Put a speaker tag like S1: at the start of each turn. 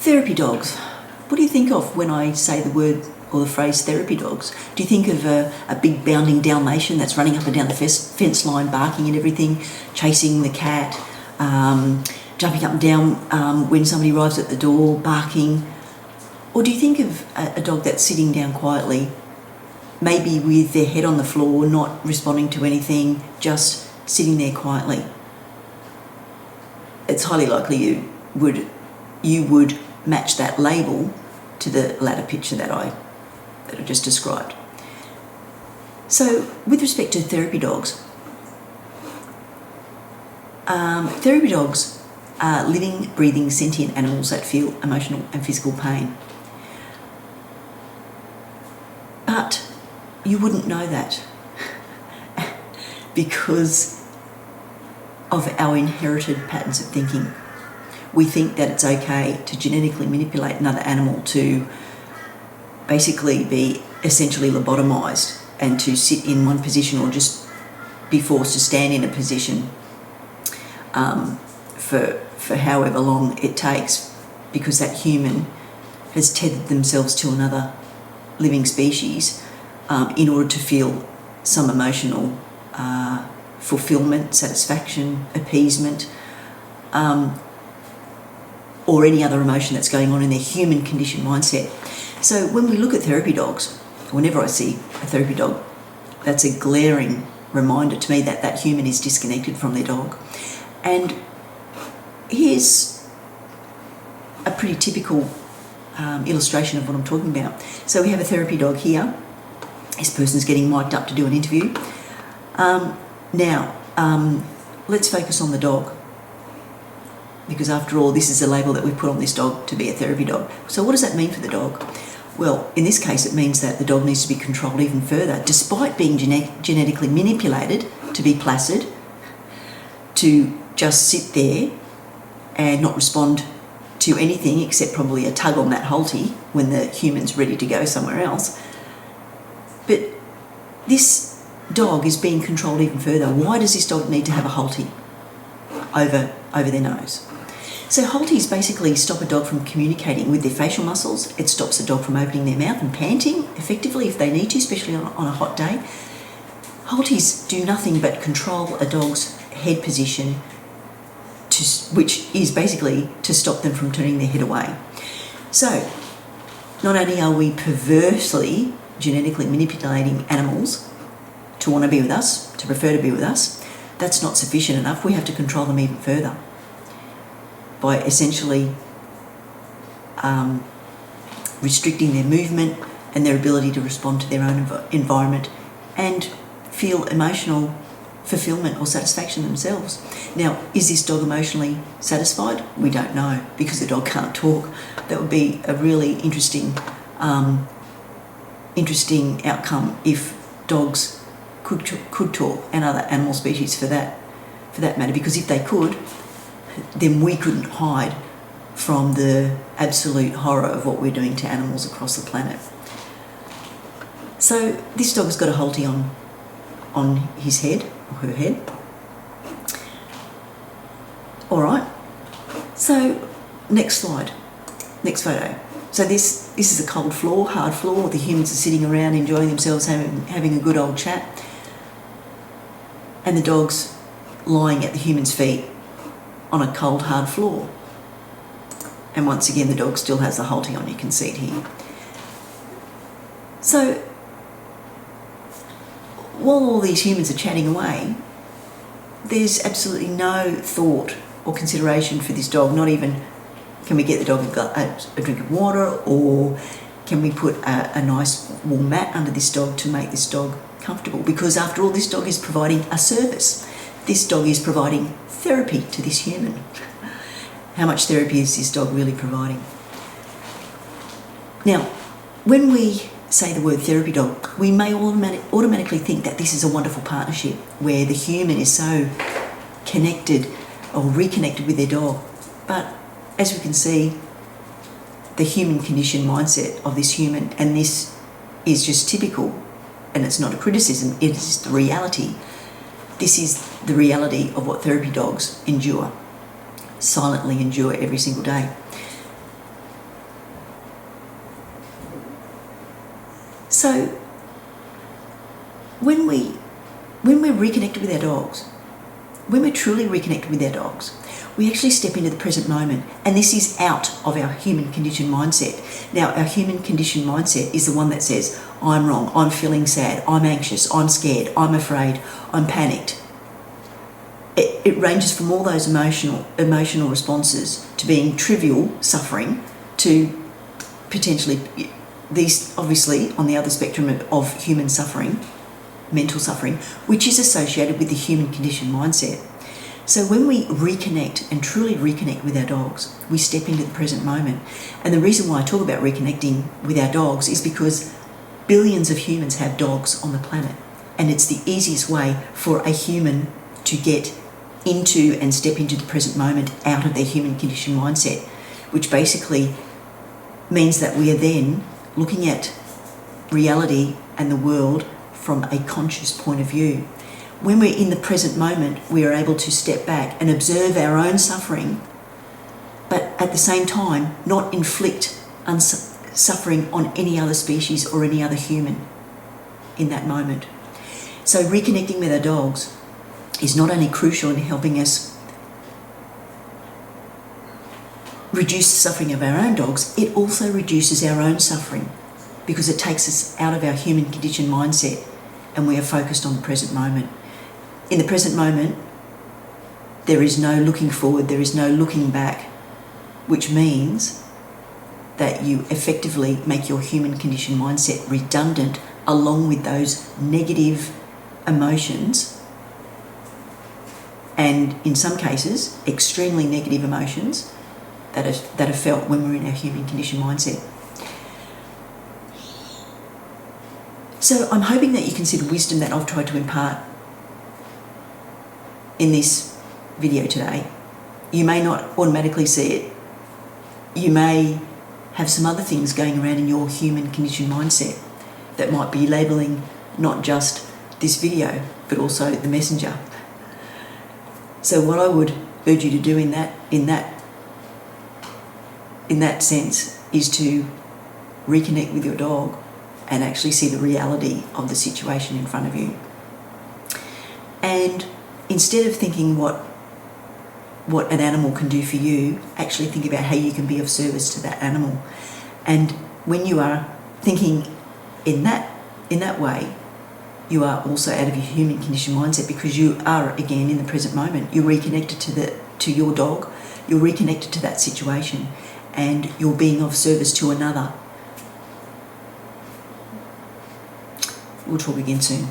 S1: Therapy dogs. What do you think of when I say the word or the phrase therapy dogs? Do you think of a big bounding Dalmatian that's running up and down the fence line, barking and everything, chasing the cat, jumping up and down when somebody arrives at the door, barking? Or do you think of a dog that's sitting down quietly, maybe with their head on the floor, not responding to anything, just sitting there quietly? It's highly likely you would match that label to the latter picture that I just described. So with respect to therapy dogs are living, breathing, sentient animals that feel emotional and physical pain. But you wouldn't know that because of our inherited patterns of thinking. We think that it's okay to genetically manipulate another animal to basically be essentially lobotomized and to sit in one position or just be forced to stand in a position for however long it takes, because that human has tethered themselves to another living species in order to feel some emotional fulfillment, satisfaction, appeasement, or any other emotion that's going on in their human conditioned mindset. So when we look at therapy dogs, whenever I see a therapy dog, that's a glaring reminder to me that that human is disconnected from their dog. And here's a pretty typical illustration of what I'm talking about. So we have a therapy dog here. This person's getting mic'd up to do an interview. Now, let's focus on the dog, because after all, this is a label that we put on this dog to be a therapy dog. So what does that mean for the dog? Well, in this case, it means that the dog needs to be controlled even further, despite being genetically manipulated to be placid, to just sit there and not respond to anything except probably a tug on that Halti when the human's ready to go somewhere else. But this dog is being controlled even further. Why does this dog need to have a Halti over their nose? So Haltis basically stop a dog from communicating with their facial muscles. It stops a dog from opening their mouth and panting effectively if they need to, especially on a hot day. Haltis do nothing but control a dog's head position, which is basically to stop them from turning their head away. So not only are we perversely genetically manipulating animals to want to be with us, to prefer to be with us, that's not sufficient enough. We have to control them even further by essentially restricting their movement and their ability to respond to their own environment and feel emotional fulfillment or satisfaction themselves. Now, is this dog emotionally satisfied? We don't know, because the dog can't talk. That would be a really interesting outcome if dogs could talk, and other animal species for that matter, because if they could, then we couldn't hide from the absolute horror of what we're doing to animals across the planet. So this dog's got a Halti on his head, or her head. All right, so next slide, next photo. So this is a cold floor, hard floor. The humans are sitting around enjoying themselves, having a good old chat, and the dog's lying at the human's feet on a cold, hard floor. And once again, the dog still has the Halti on. You can see it here. So while all these humans are chatting away, there's absolutely no thought or consideration for this dog. Not even, can we get the dog a drink of water, or can we put a nice warm mat under this dog to make this dog comfortable? Because after all, this dog is providing a service. This dog is providing therapy to this human. How much therapy is this dog really providing? Now, when we say the word therapy dog, we may automatically think that this is a wonderful partnership where the human is so connected or reconnected with their dog. But as we can see, the human conditioned mindset of this human, and this is just typical, and it's not a criticism, it is the reality. This is the reality of what therapy dogs endure, silently endure every single day. So when we're reconnected with our dogs, when we're truly reconnected with our dogs, we actually step into the present moment, and this is out of our human conditioned mindset. Now, our human conditioned mindset is the one that says, I'm wrong, I'm feeling sad, I'm anxious, I'm scared, I'm afraid, I'm panicked. It ranges from all those emotional responses to being trivial suffering to potentially these, obviously, on the other spectrum of human suffering, mental suffering, which is associated with the human conditioned mindset. So when we reconnect and truly reconnect with our dogs, we step into the present moment. And the reason why I talk about reconnecting with our dogs is because billions of humans have dogs on the planet. And it's the easiest way for a human to get into and step into the present moment out of their human conditioned mindset, which basically means that we are then looking at reality and the world from a conscious point of view. When we're in the present moment, we are able to step back and observe our own suffering, but at the same time not inflict suffering on any other species or any other human in that moment. So reconnecting with our dogs is not only crucial in helping us reduce the suffering of our own dogs, it also reduces our own suffering because it takes us out of our human conditioned mindset and we are focused on the present moment. In the present moment, there is no looking forward, there is no looking back, which means that you effectively make your human conditioned mindset redundant along with those negative emotions, and in some cases, extremely negative emotions that are felt when we're in our human conditioned mindset. So I'm hoping that you can see the wisdom that I've tried to impart in this video today. You may not automatically see it. You may have some other things going around in your human conditioned mindset that might be labelling not just this video, but also the messenger. So what I would urge you to do in that sense is to reconnect with your dog and actually see the reality of the situation in front of you. And instead of thinking what an animal can do for you, actually think about how you can be of service to that animal. And when you are thinking in that way, you are also out of your human conditioned mindset because you are again in the present moment. You're reconnected to your dog, you're reconnected to that situation, and you're being of service to another. We'll talk again soon.